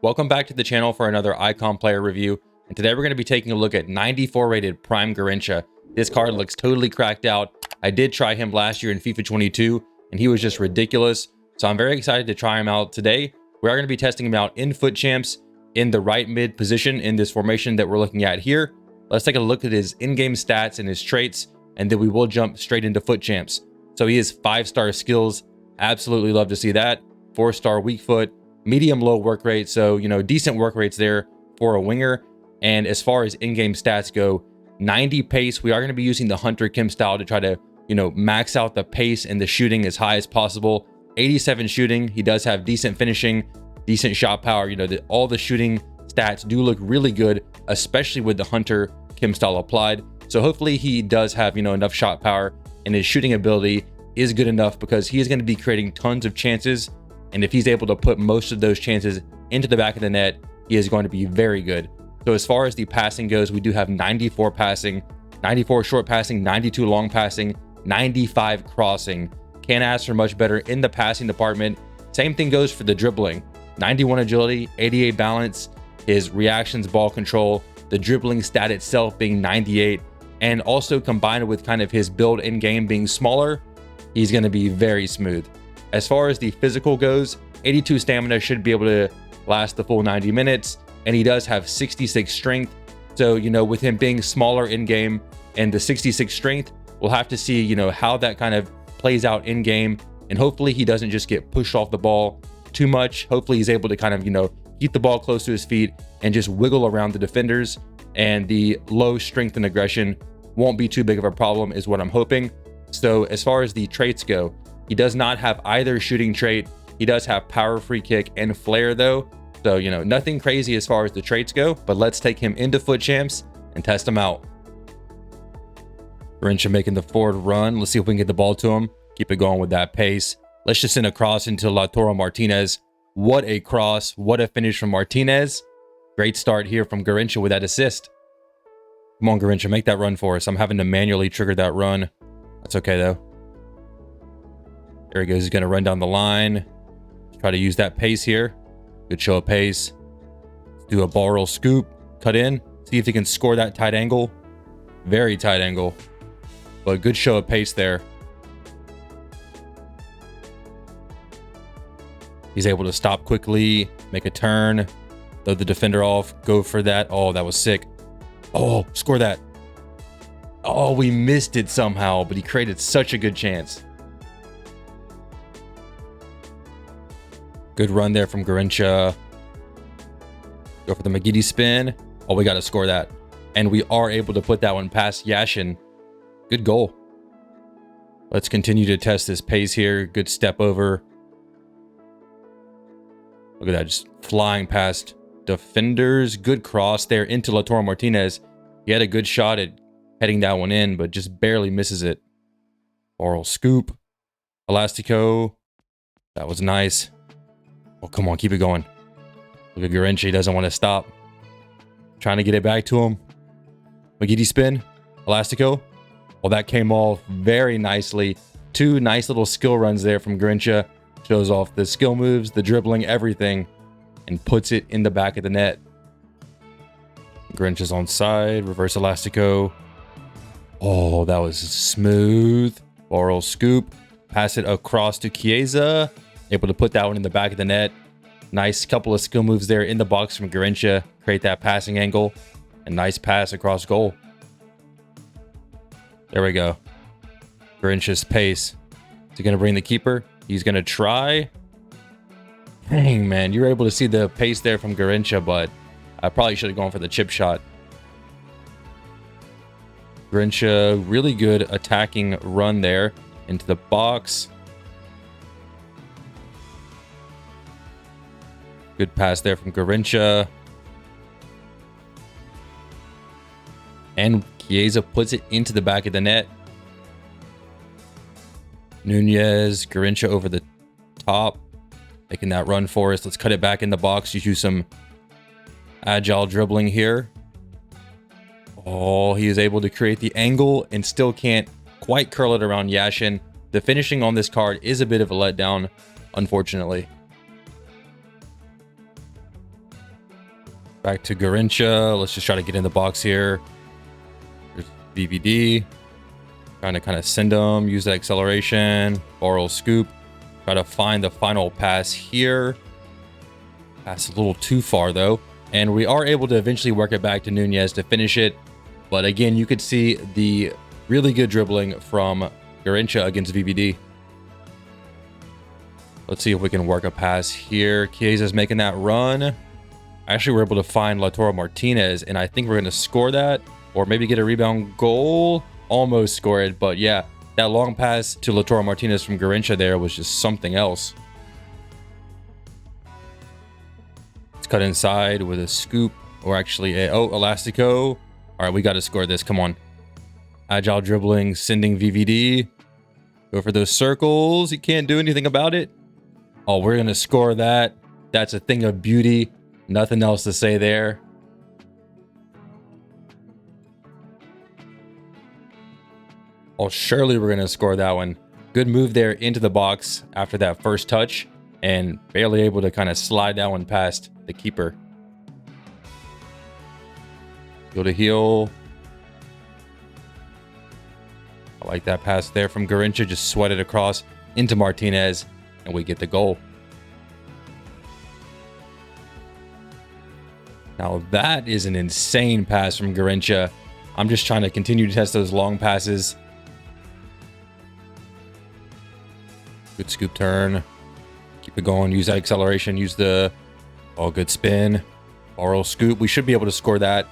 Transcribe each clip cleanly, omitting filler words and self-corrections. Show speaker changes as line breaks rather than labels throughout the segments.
Welcome back to the channel for another Icon Player review, and today we're going to be taking a look at 94 rated Prime Garrincha. This card looks totally cracked out. I did try him last year in FIFA 22, and he was just ridiculous, so I'm very excited to try him out today. We are going to be testing him out in FUT Champs, in the right mid position in this formation that we're looking at here. Let's take a look at his in-game stats and his traits, and then we will jump straight into FUT Champs. So he is 5-star skills. Absolutely love to see that. 4-star weak foot, medium low work rate, so decent work rates there for a winger. And as far as in-game stats go, 90 pace. We are going to be using the Hunter Kim style to try to max out the pace and the shooting as high as possible. 87 shooting. He does have decent finishing, decent shot power. All the shooting stats do look really good, especially with the Hunter Kim style applied. So hopefully he does have enough shot power, and his shooting ability is good enough because he is going to be creating tons of chances. And if he's able to put most of those chances into the back of the net, he is going to be very good. So as far as the passing goes, we do have 94 passing, 94 short passing, 92 long passing, 95 crossing. Can't ask for much better in the passing department. Same thing goes for the dribbling. 91 agility, 88 balance, his reactions, ball control, the dribbling stat itself being 98, and also combined with kind of his build in game being smaller, he's going to be very smooth. As far as the physical goes, 82 stamina should be able to last the full 90 minutes, and he does have 66 strength. So, with him being smaller in game and the 66 strength, we'll have to see, how that kind of plays out in game. And hopefully he doesn't just get pushed off the ball too much. Hopefully he's able to kind of, keep the ball close to his feet and just wiggle around the defenders. And the low strength and aggression won't be too big of a problem is what I'm hoping. So as far as the traits go, he does not have either shooting trait. He does have power, free kick, and flair though. So, nothing crazy as far as the traits go, but let's take him into FUT Champs and test him out. Garrincha making the forward run. Let's see if we can get the ball to him. Keep it going with that pace. Let's just send a cross into Lautaro Martinez. What a cross. What a finish from Martinez. Great start here from Garrincha with that assist. Come on, Garrincha, make that run for us. I'm having to manually trigger that run. That's okay, though. There he goes. He's going to run down the line. Try to use that pace here. Good show of pace. Let's do a ball roll scoop. Cut in. See if he can score that tight angle. Very tight angle. But good show of pace there. He's able to stop quickly, make a turn, throw the defender off, go for that. Oh, that was sick. Oh, score that. Oh, we missed it somehow, but he created such a good chance. Good run there from Garrincha. Go for the McGiddy spin. Oh, we got to score that. And we are able to put that one past Yashin. Good goal. Let's continue to test this pace here. Good step over. Look at that, just flying past defenders. Good cross there into Lautaro Martinez. He had a good shot at heading that one in, but just barely misses it. Oral scoop. Elastico. That was nice. Oh, come on, keep it going. Look at Garrincha, he doesn't want to stop. Trying to get it back to him. McGiddy spin. Elastico. Well, that came off very nicely. Two nice little skill runs there from Garrincha. Shows off the skill moves, the dribbling, everything, and puts it in the back of the net. Garrincha's on side. Reverse Elastico. Oh, that was smooth. Oral scoop. Pass it across to Chiesa. Able to put that one in the back of the net. Nice couple of skill moves there in the box from Garrincha. Create that passing angle. A nice pass across goal. There we go. Garrincha's pace. Is he going to bring the keeper? He's going to try. Dang, man. You were able to see the pace there from Garrincha, but I probably should have gone for the chip shot. Garrincha, really good attacking run there into the box. Good pass there from Garrincha. And Chiesa puts it into the back of the net. Nunez, Garrincha over the top. Making that run for us. Let's cut it back in the box. You use some agile dribbling here. Oh, he is able to create the angle and still can't quite curl it around Yashin. The finishing on this card is a bit of a letdown, unfortunately. Back to Garrincha. Let's just try to get in the box here. There's VVD. Trying to kind of send them, use that acceleration, borrow scoop. Try to find the final pass here. Pass a little too far though. And we are able to eventually work it back to Nunez to finish it. But again, you could see the really good dribbling from Garrincha against VVD. Let's see if we can work a pass here. Chiesa's making that run. Actually, we're able to find Lautaro Martinez, and I think we're going to score that or maybe get a rebound goal. Almost score it, but yeah, that long pass to Lautaro Martinez from Garrincha there was just something else. Let's cut inside with a scoop, or actually a Elastico. All right, we got to score this. Come on. Agile dribbling, sending VVD. Go for those circles. You can't do anything about it. Oh, we're going to score that. That's a thing of beauty. Nothing else to say there. Oh, surely we're going to score that one. Good move there into the box after that first touch, and barely able to kind of slide that one past the keeper. Go to heel. I like that pass there from Garrincha. Just sweat it across into Martinez, and we get the goal. Now that is an insane pass from Garrincha. I'm just trying to continue to test those long passes. Good scoop turn. Keep it going. Use that acceleration. Use the good spin. Borrow scoop. We should be able to score that.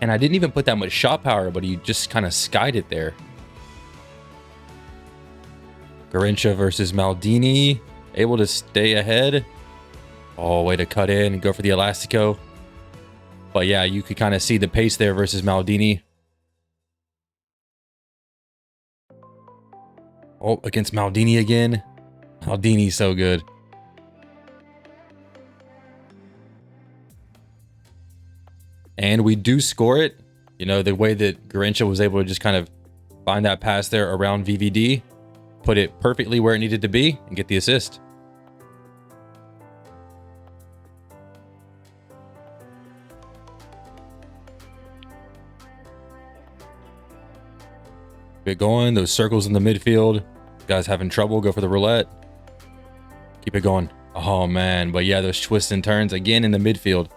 And I didn't even put that much shot power, but he just kind of skied it there. Garrincha versus Maldini. Able to stay ahead. Oh, way to cut in and go for the Elastico. But yeah, you could kind of see the pace there versus Maldini. Oh, against Maldini again. Maldini's so good. And we do score it. You know, the way that Garrincha was able to just kind of find that pass there around VVD, put it perfectly where it needed to be, and get the assist. Keep it going. Those circles in the midfield. Guys having trouble. Go for the roulette. Keep it going. Oh, man. But yeah, those twists and turns again in the midfield,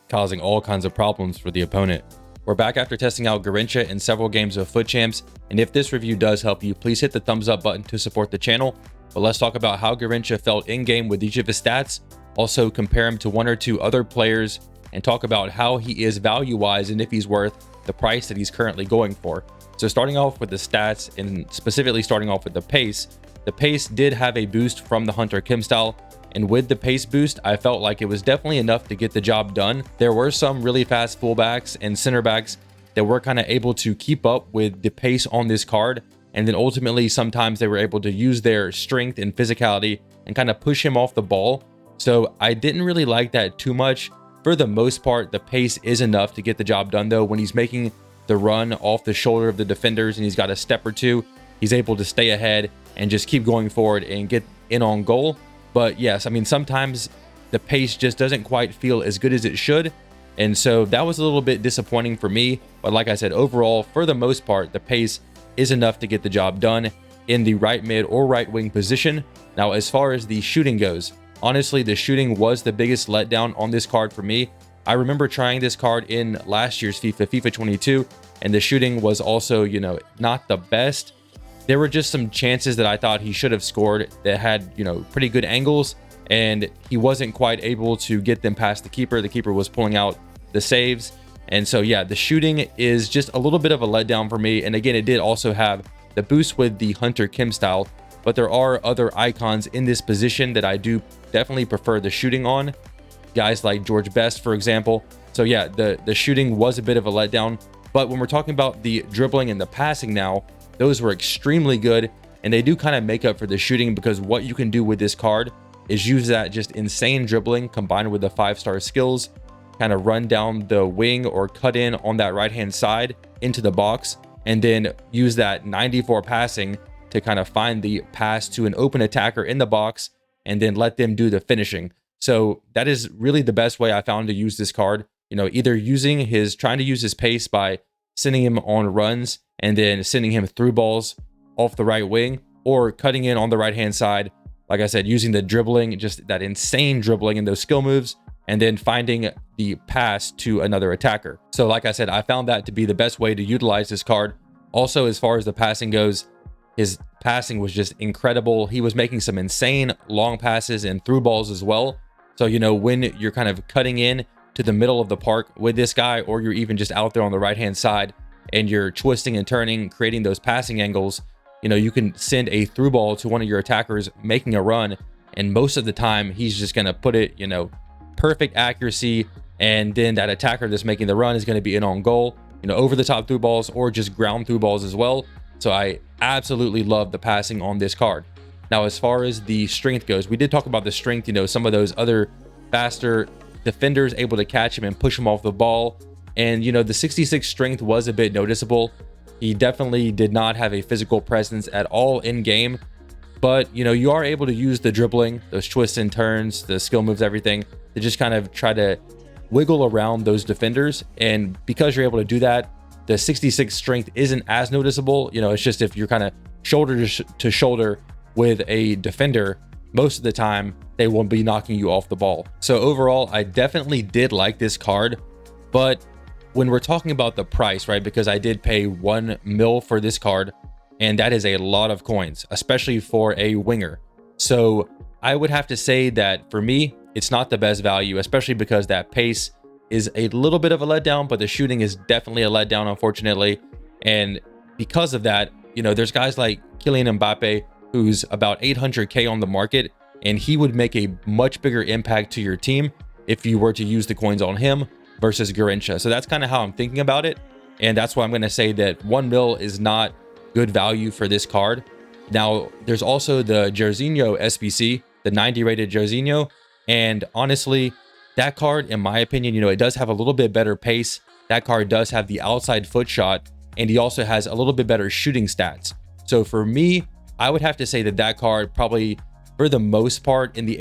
causing all kinds of problems for the opponent. We're back after testing out Garrincha in several games of Foot Champs. And if this review does help you, please hit the thumbs up button to support the channel. But let's talk about how Garrincha felt in-game with each of his stats. Also compare him to one or two other players and talk about how he is value-wise and if he's worth the price that he's currently going for. So starting off with the stats, and specifically starting off with the pace did have a boost from the Hunter Kim style. And with the pace boost, I felt like it was definitely enough to get the job done. There were some really fast fullbacks and center backs that were kind of able to keep up with the pace on this card. And then ultimately, sometimes they were able to use their strength and physicality and kind of push him off the ball. So I didn't really like that too much. For the most part, the pace is enough to get the job done though. When he's making the run off the shoulder of the defenders and he's got a step or two, he's able to stay ahead and just keep going forward and get in on goal. But yes, I mean, sometimes the pace just doesn't quite feel as good as it should. And so that was a little bit disappointing for me. But like I said, overall, for the most part, the pace is enough to get the job done in the right mid or right wing position. Now, as far as the shooting goes, honestly, the shooting was the biggest letdown on this card for me. I remember trying this card in last year's FIFA 22, and the shooting was also, you know, not the best. There were just some chances that I thought he should have scored that had, you know, pretty good angles, and he wasn't quite able to get them past the keeper. The keeper was pulling out the saves. And so, yeah, the shooting is just a little bit of a letdown for me. And again, it did also have the boost with the Hunter Kim style, but there are other icons in this position that I do definitely prefer the shooting on. Guys like George Best, for example. So yeah, the shooting was a bit of a letdown. But when we're talking about the dribbling and the passing now, those were extremely good. And they do kind of make up for the shooting, because what you can do with this card is use that just insane dribbling combined with the 5-star skills, kind of run down the wing or cut in on that right-hand side into the box, and then use that 94 passing to kind of find the pass to an open attacker in the box and then let them do the finishing. So that is really the best way I found to use this card. Either trying to use his pace by sending him on runs and then sending him through balls off the right wing, or cutting in on the right hand side, like I said, using the dribbling, just that insane dribbling and those skill moves, and then finding the pass to another attacker. So like I said, I found that to be the best way to utilize this card. Also, as far as the passing goes, his passing was just incredible. He was making some insane long passes and through balls as well. So, when you're kind of cutting in to the middle of the park with this guy, or you're even just out there on the right hand side and you're twisting and turning, creating those passing angles, you can send a through ball to one of your attackers making a run, and most of the time he's just going to put it, perfect accuracy, and then that attacker that's making the run is going to be in on goal, over the top through balls or just ground through balls as well. So I absolutely love the passing on this card. Now, as far as the strength goes, we did talk about the strength, some of those other faster defenders able to catch him and push him off the ball. And, the 66 strength was a bit noticeable. He definitely did not have a physical presence at all in game, but you are able to use the dribbling, those twists and turns, the skill moves, everything, to just kind of try to wiggle around those defenders. And because you're able to do that, the 66 strength isn't as noticeable. It's just if you're kind of shoulder to shoulder with a defender, most of the time they won't be knocking you off the ball. So overall, I definitely did like this card, but when we're talking about the price, right, because I did pay 1 mil for this card, and that is a lot of coins, especially for a winger. So I would have to say that for me, it's not the best value, especially because that pace is a little bit of a letdown, but the shooting is definitely a letdown, unfortunately. And because of that, there's guys like Kylian Mbappe, who's about 800K on the market, and he would make a much bigger impact to your team if you were to use the coins on him versus Garrincha. So that's kind of how I'm thinking about it. And that's why I'm going to say that 1 mil is not good value for this card. Now, there's also the Jairzinho SBC, the 90 rated Jairzinho. And honestly, that card, in my opinion, it does have a little bit better pace. That card does have the outside foot shot, and he also has a little bit better shooting stats. So for me, I would have to say that that card probably, for the most part, in the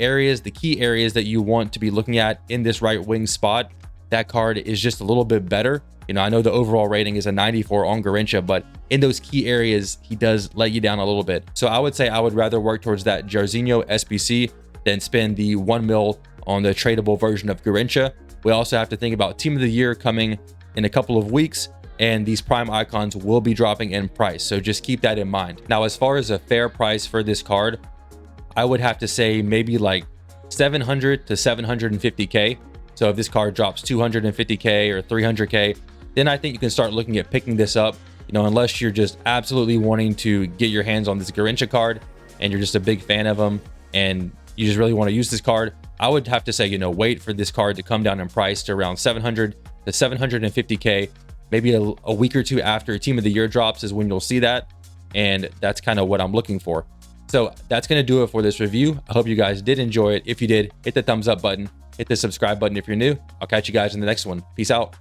key areas that you want to be looking at in this right wing spot, that card is just a little bit better. I know the overall rating is a 94 on Garrincha, but in those key areas, he does let you down a little bit. So I would say I would rather work towards that Jairzinho SBC than spend the 1 mil on the tradable version of Garrincha. We also have to think about Team of the Year coming in a couple of weeks, and these prime icons will be dropping in price. So just keep that in mind. Now, as far as a fair price for this card, I would have to say maybe like 700 to 750K. So if this card drops 250K or 300K, then I think you can start looking at picking this up, unless you're just absolutely wanting to get your hands on this Garrincha card and you're just a big fan of him and you just really want to use this card. I would have to say, wait for this card to come down in price to around 700 to 750K. Maybe a week or two after Team of the Year drops is when you'll see that. And that's kind of what I'm looking for. So that's going to do it for this review. I hope you guys did enjoy it. If you did, hit the thumbs up button, hit the subscribe button if you're new. I'll catch you guys in the next one. Peace out.